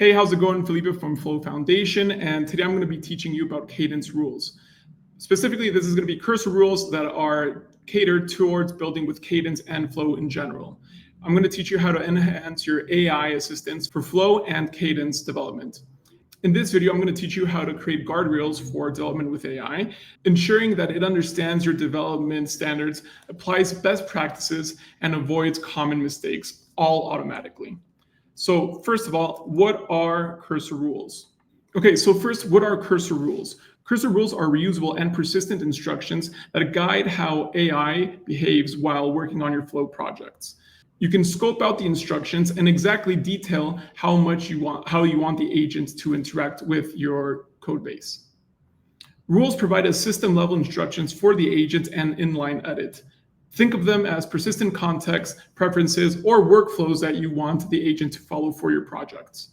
Hey, how's it going? Felipe from Flow Foundation, and today I'm going to be teaching you about Cadence Rules. Specifically, this is going to be cursor rules that are catered towards building with Cadence and Flow in general. I'm going to teach you how to enhance your AI assistance for Flow and Cadence development. In this video, I'm going to teach you how to create guardrails for development with AI, ensuring that it understands your development standards, applies best practices, and avoids common mistakes, all automatically. So first of all, what are cursor rules? Okay, so first, what are cursor rules? Cursor rules are reusable and persistent instructions that guide how AI behaves while working on your Flow projects. You can scope out the instructions and exactly detail how you want the agent to interact with your code base. Rules provide a system-level instructions for the agent and inline edit. Think of them as persistent context, preferences, or workflows that you want the agent to follow for your projects.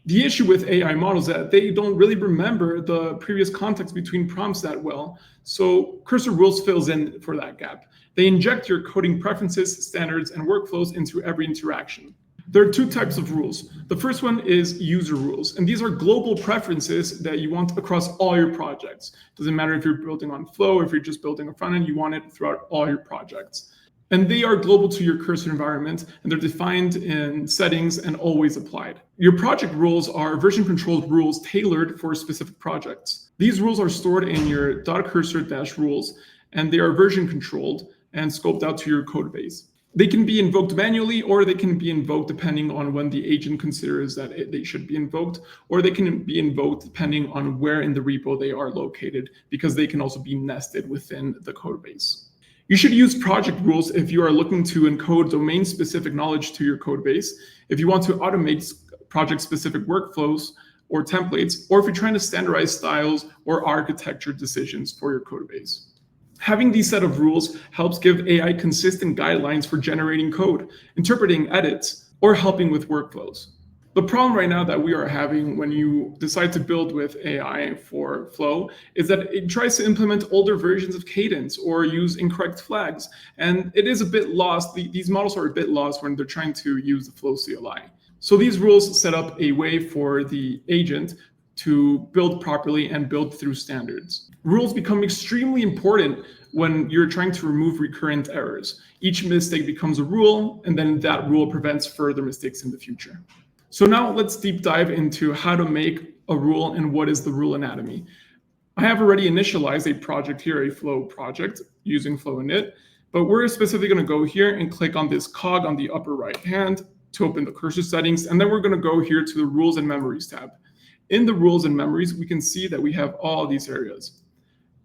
The issue with AI models is that they don't really remember the previous context between prompts that well, so cursor rules fills in for that gap. They inject your coding preferences, standards, and workflows into every interaction. There are two types of rules. The first one is user rules, and these are global preferences that you want across all your projects. Doesn't matter if you're building on Flow, if you're just building a front end, you want it throughout all your projects. And they are global to your cursor environment, and they're defined in settings and always applied. Your project rules are version-controlled rules tailored for specific projects. These rules are stored in your .cursor-rules, and they are version-controlled and scoped out to your code base. They can be invoked manually, or they can be invoked depending on when the agent considers that they should be invoked, or they can be invoked depending on where in the repo they are located, because they can also be nested within the code base. You should use project rules if you are looking to encode domain-specific knowledge to your code base, if you want to automate project-specific workflows or templates, or if you're trying to standardize styles or architecture decisions for your code base. Having these set of rules helps give AI consistent guidelines for generating code, interpreting edits, or helping with workflows. The problem right now that we are having when you decide to build with AI for Flow is that it tries to implement older versions of Cadence or use incorrect flags. And it is a bit lost. These models are a bit lost when they're trying to use the Flow CLI. So these rules set up a way for the agent to build properly and build through standards. Rules become extremely important when you're trying to remove recurrent errors. Each mistake becomes a rule, and then that rule prevents further mistakes in the future. So now let's deep dive into how to make a rule and what is the rule anatomy. I have already initialized a project here, a Flow project using Flow init, but we're specifically going to go here and click on this cog on the upper right hand to open the cursor settings, and then we're going to go here to the Rules and Memories tab. In the rules and memories, we can see that we have all these areas.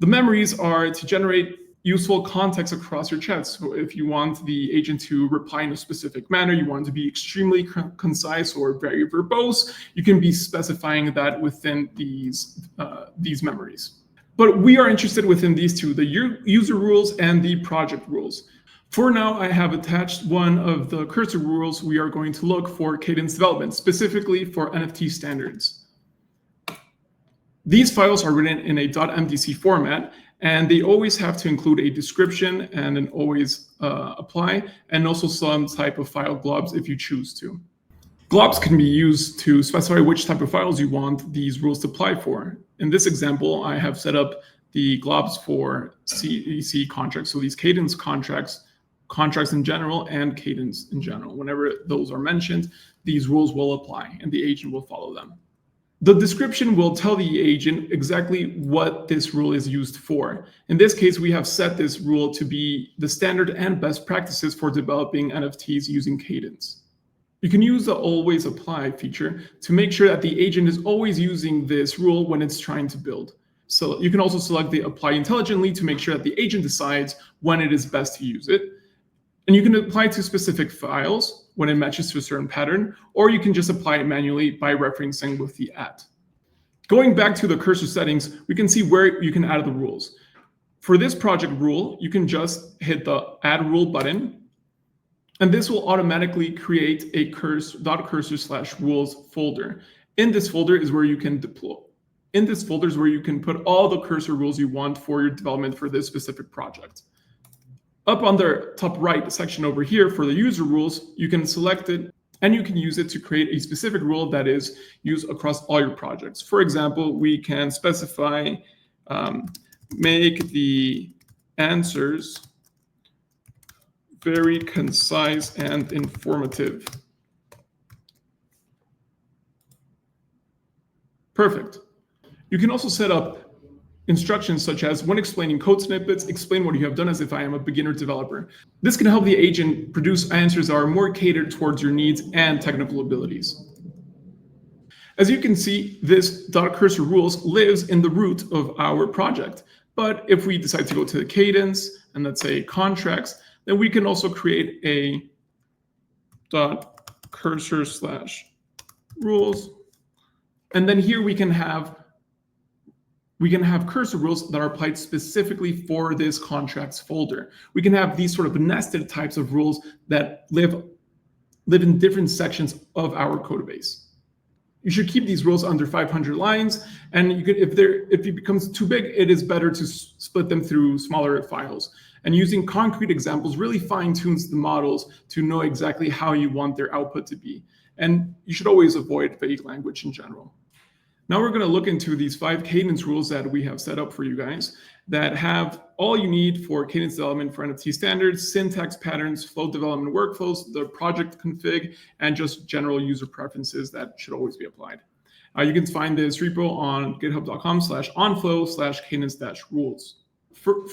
The memories are to generate useful context across your chats. So if you want the agent to reply in a specific manner, you want it to be extremely concise or very verbose, you can be specifying that within these memories. But we are interested within these two, the user rules and the project rules. For now, I have attached one of the cursor rules we are going to look for Cadence development, specifically for NFT standards. These files are written in a .mdc format, and they always have to include a description and an always apply, and also some type of file globs if you choose to. Globs can be used to specify which type of files you want these rules to apply for. In this example, I have set up the globs for CEC contracts, so these Cadence contracts in general, and Cadence in general. Whenever those are mentioned, these rules will apply, and the agent will follow them. The description will tell the agent exactly what this rule is used for. In this case, we have set this rule to be the standard and best practices for developing NFTs using Cadence. You can use the always apply feature to make sure that the agent is always using this rule when it's trying to build. So you can also select the apply intelligently to make sure that the agent decides when it is best to use it. And you can apply to specific files when it matches to a certain pattern, or you can just apply it manually by referencing with the @. Going back to the cursor settings, we can see where you can add the rules. For this project rule, you can just hit the Add Rule button, and this will automatically create a .cursor/rules folder. In this folder is where you can deploy. In this folder is where you can put all the cursor rules you want for your development for this specific project. Up on the top right section over here for the user rules, you can select it And you can use it to create a specific rule that is used across all your projects. For example, we can specify make the answers very concise and informative. Perfect. You can also set up instructions such as, when explaining code snippets, explain what you have done as if I am a beginner developer. This can help the agent produce answers that are more catered towards your needs and technical abilities. As you can see, this .cursor rules lives in the root of our project. But if we decide to go to the Cadence and let's say contracts, then we can also create a .cursor/rules. And then here we can have cursor rules that are applied specifically for this contracts folder. We can have these sort of nested types of rules that live in different sections of our code base. You should keep these rules under 500 lines, and you could, if it becomes too big, it is better to split them through smaller files. And using concrete examples really fine-tunes the models to know exactly how you want their output to be. And you should always avoid vague language in general. Now we're going to look into these 5 Cadence rules that we have set up for you guys that have all you need for Cadence development for NFT standards, syntax patterns, flow development workflows, the project config, and just general user preferences that should always be applied. You can find this repo on github.com/onflow/cadence-rules.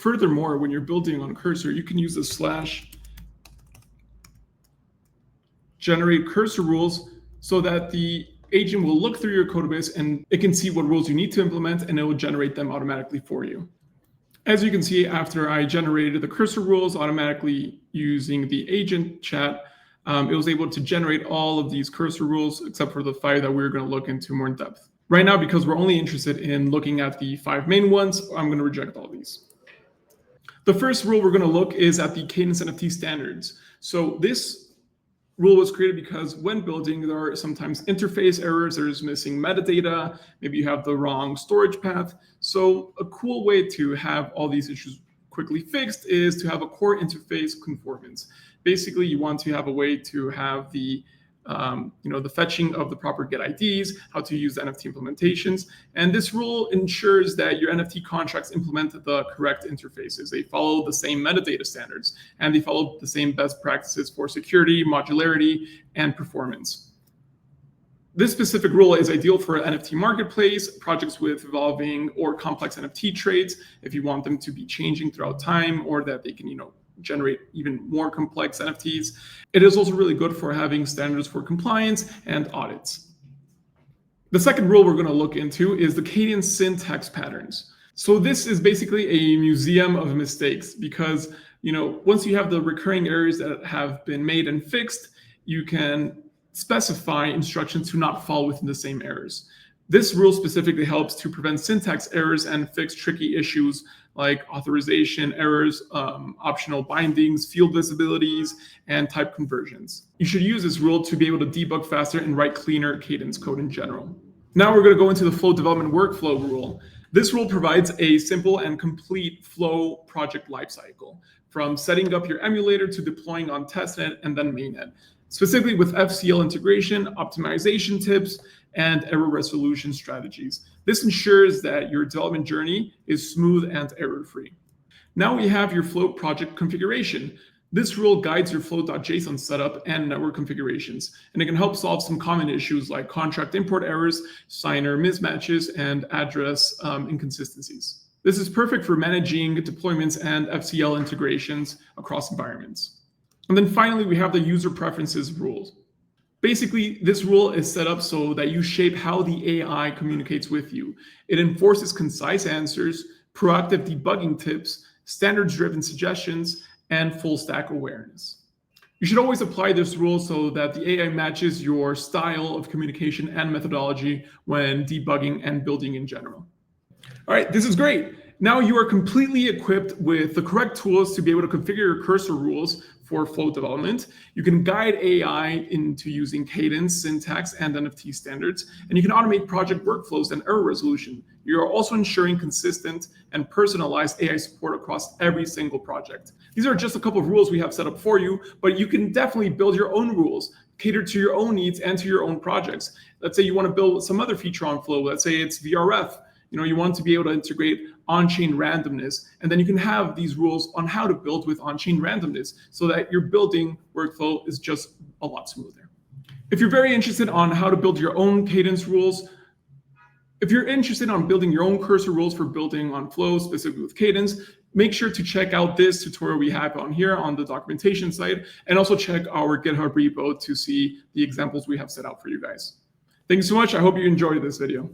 Furthermore, when you're building on Cursor, you can use the /generate cursor rules so that the agent will look through your code base and it can see what rules you need to implement, and it will generate them automatically for you. As you can see, after I generated the cursor rules automatically using the agent chat, it was able to generate all of these cursor rules except for the 5 that we're going to look into more in depth. Right now, because we're only interested in looking at the 5 main ones, I'm going to reject all these. The first rule we're going to look is at the Cadence NFT standards. So this rule was created because when building, there are sometimes interface errors, there's missing metadata, maybe you have the wrong storage path. So a cool way to have all these issues quickly fixed is to have a core interface conformance. Basically, you want to have a way to have the the fetching of the proper get IDs, how to use the NFT implementations. And this rule ensures that your NFT contracts implement the correct interfaces. They follow the same metadata standards, and they follow the same best practices for security, modularity, and performance. This specific rule is ideal for an NFT marketplace, projects with evolving or complex NFT trades, if you want them to be changing throughout time, or that they can, generate even more complex NFTs. It is also really good for having standards for compliance and audits. The second rule we're going to look into is the Cadence syntax patterns. So this is basically a museum of mistakes because, once you have the recurring errors that have been made and fixed, you can specify instructions to not fall within the same errors. This rule specifically helps to prevent syntax errors and fix tricky issues like authorization errors, optional bindings, field visibilities, and type conversions. You should use this rule to be able to debug faster and write cleaner Cadence code in general. Now we're going to go into the flow development workflow rule. This rule provides a simple and complete flow project lifecycle, from setting up your emulator to deploying on testnet and then mainnet, specifically with FCL integration, optimization tips, and error resolution strategies. This ensures that your development journey is smooth and error-free. Now we have your flow project configuration. This rule guides your flow.json setup and network configurations, and it can help solve some common issues like contract import errors, signer mismatches, and address inconsistencies. This is perfect for managing deployments and FCL integrations across environments. And then finally, we have the user preferences rules. Basically, this rule is set up so that you shape how the AI communicates with you. It enforces concise answers, proactive debugging tips, standards-driven suggestions, and full stack awareness. You should always apply this rule so that the AI matches your style of communication and methodology when debugging and building in general. All right, this is great. Now you are completely equipped with the correct tools to be able to configure your cursor rules for flow development. You can guide AI into using Cadence, syntax, and NFT standards, and you can automate project workflows and error resolution. You are also ensuring consistent and personalized AI support across every single project. These are just a couple of rules we have set up for you, but you can definitely build your own rules cater to your own needs and to your own projects. Let's say you want to build some other feature on Flow. Let's say it's VRF. You want to be able to integrate on-chain randomness, and then you can have these rules on how to build with on-chain randomness so that your building workflow is just a lot smoother. If you're very interested on how to build your own Cadence rules, if you're interested on building your own cursor rules for building on Flow, specifically with Cadence, make sure to check out this tutorial we have on here on the documentation site, and also check our GitHub repo to see the examples we have set out for you guys. Thank you so much. I hope you enjoyed this video.